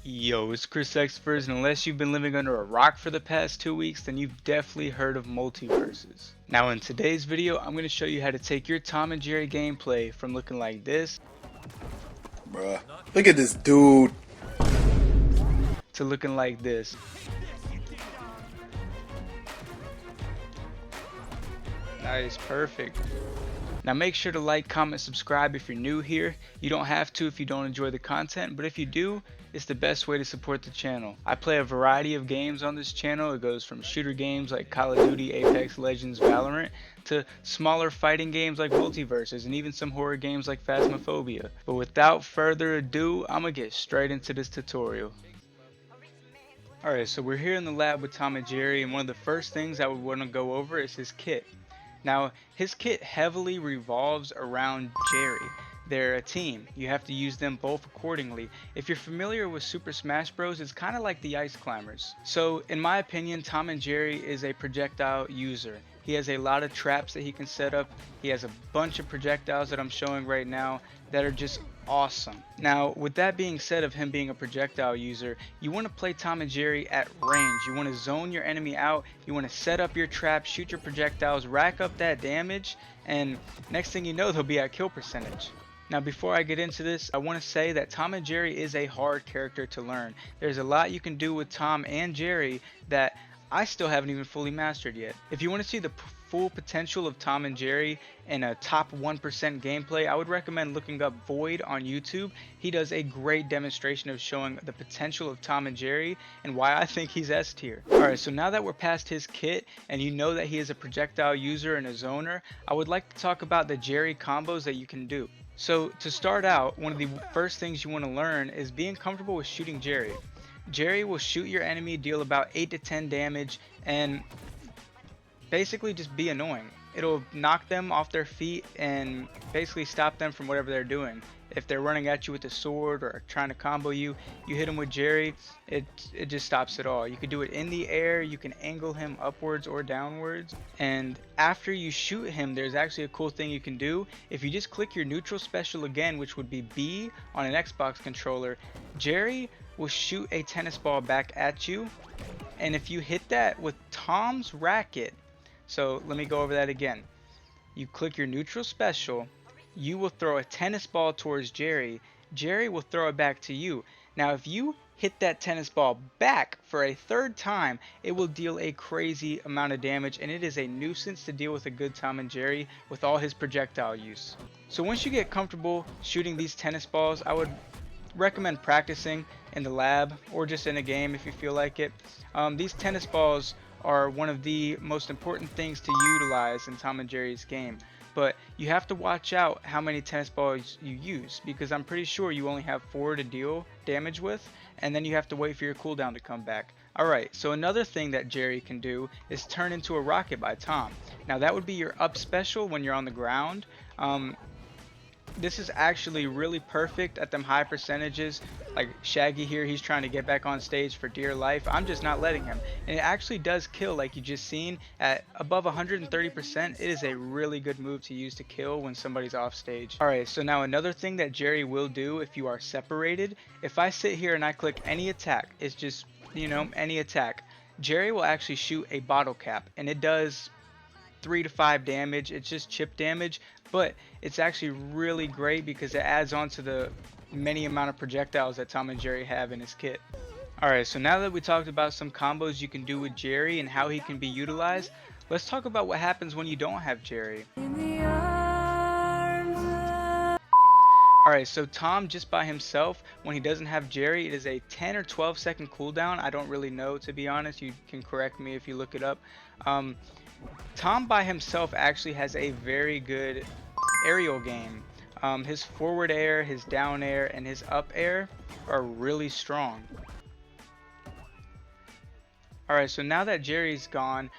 Yo, it's ChrisXtophers, and unless you've been living under a rock for the past 2 weeks, then you've definitely heard of multiverses. Now in today's video, I'm going to show you how to take your Tom and Jerry gameplay from looking like this Bruh, look at this dude. to looking like this. Nice, perfect. Now make sure to like, comment, subscribe if you're new here. You don't have to if you don't enjoy the content, but if you do, it's the best way to support the channel. I play a variety of games on this channel. It goes from shooter games like Call of Duty, Apex Legends, Valorant, to smaller fighting games like Multiverses, and even some horror games like Phasmophobia. But without further ado, I'm gonna get straight into this tutorial. Alright, so we're here in the lab with Tom and Jerry, and one of the first things I would want to go over is his kit. Now, his kit heavily revolves around Jerry. They're a team. You have to use them both accordingly. If you're familiar with Super Smash Bros, it's kind of like the Ice Climbers. So, in my opinion, Tom and Jerry is a projectile user. He has a lot of traps that he can set up. He has a bunch of projectiles that I'm showing right now that are just awesome. Now, with that being said of him being a projectile user, you want to play Tom and Jerry at range. You want to zone your enemy out. You want to set up your traps, shoot your projectiles, rack up that damage, and next thing you know, they'll be at kill percentage. Now before I get into this, I want to say that Tom and Jerry is a hard character to learn. There's a lot you can do with Tom and Jerry that I still haven't even fully mastered yet. If you want to see the full potential of Tom and Jerry in a top 1% gameplay, I would recommend looking up Void on YouTube. He does a great demonstration of showing the potential of Tom and Jerry and why I think he's S tier. Alright, so now that we're past his kit and you know that he is a projectile user and a zoner, I would like to talk about the Jerry combos that you can do. So to start out, one of the first things you want to learn is being comfortable with shooting Jerry. Jerry will shoot your enemy, deal about 8 to 10 damage, and basically just be annoying. It'll knock them off their feet and basically stop them from whatever they're doing. If they're running at you with a sword or trying to combo you, you hit them with Jerry, it just stops it all. You can do it in the air, you can angle him upwards or downwards, and after you shoot him, there's actually a cool thing you can do. If you just click your neutral special again, which would be B on an Xbox controller, Jerry will shoot a tennis ball back at you, and if you hit that with Tom's racket, so let me go over that again. You click your neutral special, you will throw a tennis ball towards Jerry, Jerry will throw it back to you. Now if you hit that tennis ball back for a third time, it will deal a crazy amount of damage, and it is a nuisance to deal with a good Tom and Jerry with all his projectile use. So once you get comfortable shooting these tennis balls, I would recommend practicing in the lab or just in a game if you feel like it. These tennis balls are one of the most important things to utilize in Tom and Jerry's game, but you have to watch out how many tennis balls you use, because I'm pretty sure you only have 4 to deal damage with, and then you have to wait for your cooldown to come back. Alright, so another thing that Jerry can do is turn into a rocket by Tom. Now that would be your up special when you're on the ground. This is actually really perfect at them high percentages. Like Shaggy here, he's trying to get back on stage for dear life. I'm just not letting him. And it actually does kill, like you just seen, at above 130%. It is a really good move to use to kill when somebody's off stage. Alright, so now another thing that Jerry will do if you are separated, if I sit here and I click any attack, it's just, you know, any attack, Jerry will actually shoot a bottle cap, and it does 3 to 5 damage. It's just chip damage, but it's actually really great because it adds on to the many amount of projectiles that Tom and Jerry have in his kit. Alright, so now that we talked about some combos you can do with Jerry and how he can be utilized, let's talk about what happens when you don't have Jerry. Alright, so Tom just by himself, when he doesn't have Jerry, it is a 10 or 12 second cooldown. I don't really know, to be honest. You can correct me if you look it up. Tom by himself actually has a very good aerial game. His forward air, his down air, and his up air are really strong. Alright, so now that Jerry's gone,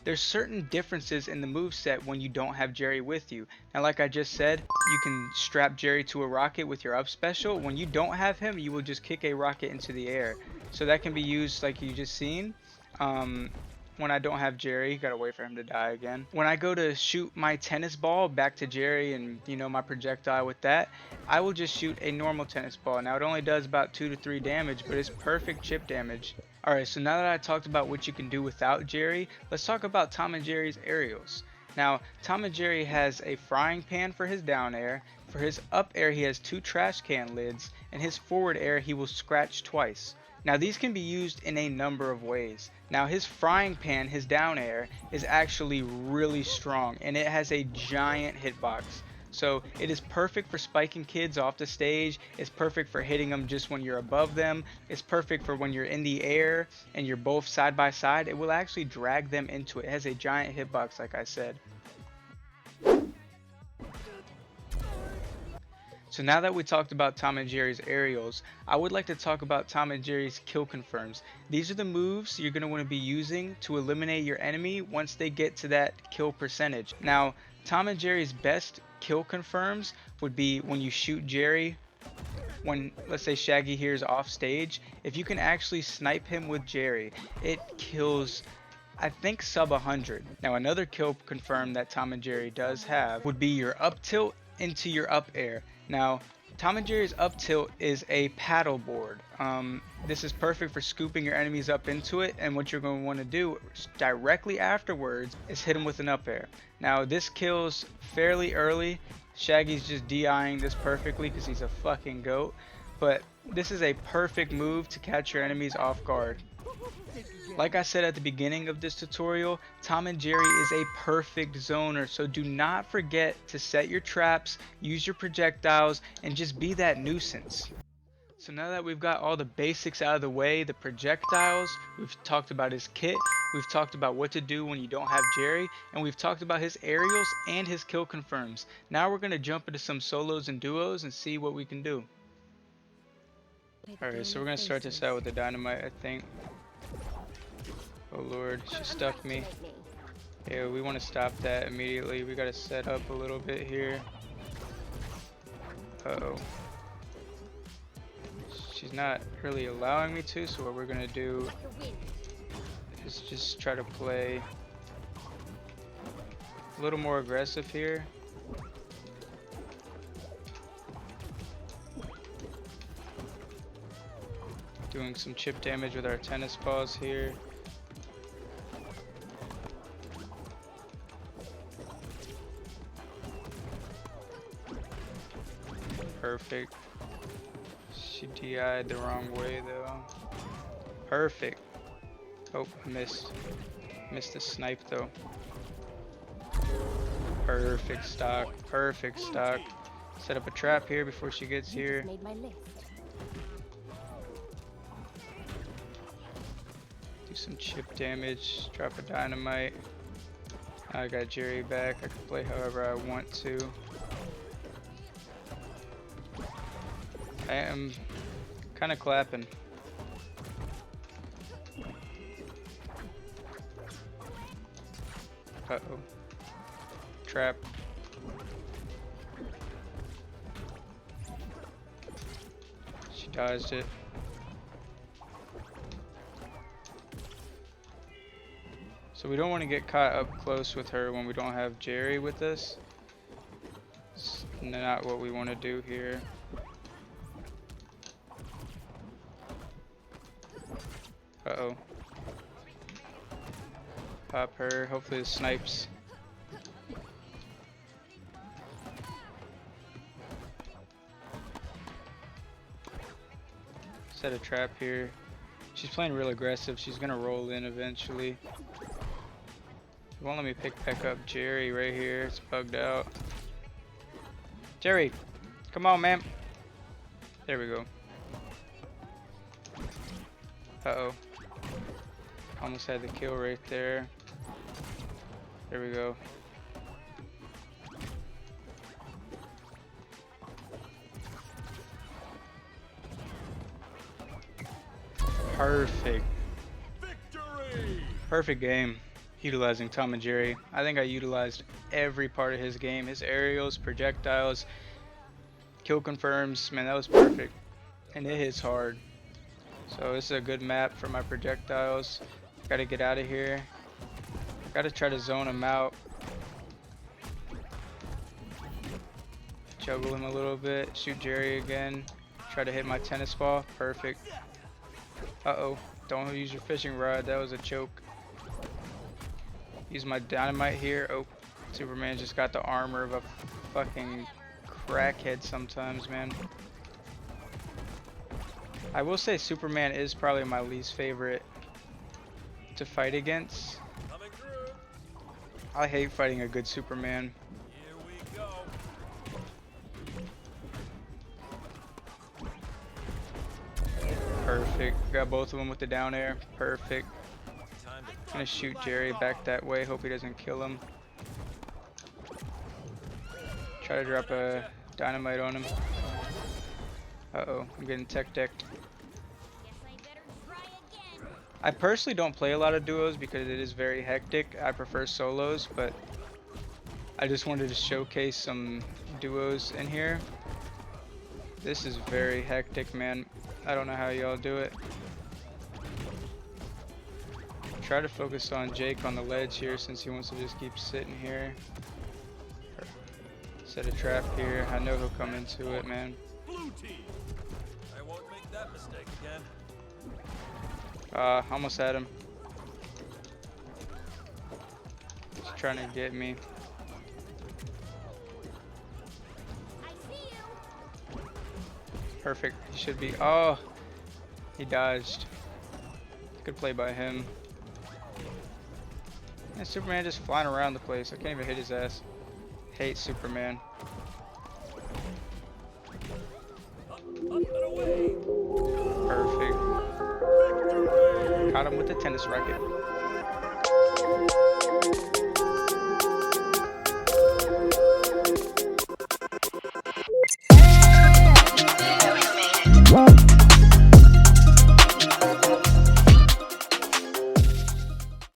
there's certain differences in the moveset when you don't have Jerry with you. Now like I just said, you can strap Jerry to a rocket with your up special. When you don't have him, you will just kick a rocket into the air. So that can be used like you just seen. when I don't have Jerry. Gotta wait for him to die again. When I go to shoot my tennis ball back to Jerry and, you know, my projectile with that, I will just shoot a normal tennis ball. Now it only does about 2 to 3 damage, but it's perfect chip damage. Alright, so now that I talked about what you can do without Jerry, let's talk about Tom and Jerry's aerials. Now, Tom and Jerry has a frying pan for his down air. For his up air, he has 2 trash can lids, and his forward air, he will scratch twice. Now, these can be used in a number of ways. Now, his frying pan, his down air, is actually really strong, and it has a giant hitbox. So it is perfect for spiking kids off the stage. It's perfect for hitting them just when you're above them. It's perfect for when you're in the air and you're both side by side. It will actually drag them into it. It has a giant hitbox, like I said. So now that we talked about Tom and Jerry's aerials, I would like to talk about Tom and Jerry's kill confirms. These are the moves you're going to want to be using to eliminate your enemy once they get to that kill percentage. Now, Tom and Jerry's best kill confirms would be when you shoot Jerry, when let's say Shaggy here is off stage. If you can actually snipe him with Jerry, it kills, I think, sub 100. Now another kill confirm that Tom and Jerry does have would be your up tilt into your up air. Now Tom and Jerry's up tilt is a paddle board. This is perfect for scooping your enemies up into it, and what you're going to want to do directly afterwards is hit them with an up air. Now this kills fairly early. Shaggy's just DIing this perfectly because he's a fucking goat, but this is a perfect move to catch your enemies off guard. Like I said at the beginning of this tutorial, Tom and Jerry is a perfect zoner, so do not forget to set your traps, use your projectiles, and just be that nuisance. So now that we've got all the basics out of the way, the projectiles, we've talked about his kit, we've talked about what to do when you don't have Jerry, and we've talked about his aerials and his kill confirms. Now we're going to jump into some solos and duos and see what we can do. Alright, so we're going to start this out with the dynamite, I think. Oh lord, she stuck me. Yeah, we want to stop that immediately. We got to set up a little bit here. Uh-oh. She's not really allowing me to, so what we're going to do is just try to play a little more aggressive here. Doing some chip damage with our tennis balls here. Perfect. She DI'd the wrong way though. Perfect. Oh, I missed. Missed the snipe though. Perfect stock. Perfect stock. Set up a trap here before she gets here. Do some chip damage. Drop a dynamite. I got Jerry back. I can play however I want to. I am kind of clapping. Uh-oh. Trap. She dodged it. So we don't want to get caught up close with her when we don't have Jerry with us. It's not what we want to do here. Uh-oh. Pop her. Hopefully the snipes. Set a trap here. She's playing real aggressive. She's gonna roll in eventually. It won't let me pick up Jerry right here. It's bugged out. Jerry, come on, man. There we go. Uh-oh. Almost had the kill right there. There we go. Perfect. Victory! Perfect game. Utilizing Tom and Jerry. I think I utilized every part of his game. His aerials, projectiles, kill confirms. Man, that was perfect. And it hits hard. So this is a good map for my projectiles. Gotta get out of here. Gotta try to zone him out. Juggle him a little bit. Shoot Jerry again. Try to hit my tennis ball. Perfect. Uh-oh. Don't use your fishing rod. That was a choke. Use my dynamite here. Oh, Superman just got the armor of a fucking crackhead sometimes, man. I will say Superman is probably my least favorite to fight against. I hate fighting a good Superman. Here we go. Perfect. Got both of them with the down air. Perfect. Gonna shoot Jerry back that way. Hope he doesn't kill him. Try to drop a dynamite on him. Uh-oh. I'm getting tech decked. I personally don't play a lot of duos because it is very hectic. I prefer solos, but I just wanted to showcase some duos in here. This is very hectic, man. I don't know how y'all do it. Try to focus on Jake on the ledge here since he wants to just keep sitting here. Set a trap here. I know he'll come into it, man. Blue team. I won't make that mistake again. Almost had him. He's trying to get me. Perfect. He should be. Oh, he dodged. Good play by him. And Superman just flying around the place. I can't even hit his ass. Hate Superman. Up and away. Perfect. Caught him with the tennis racket.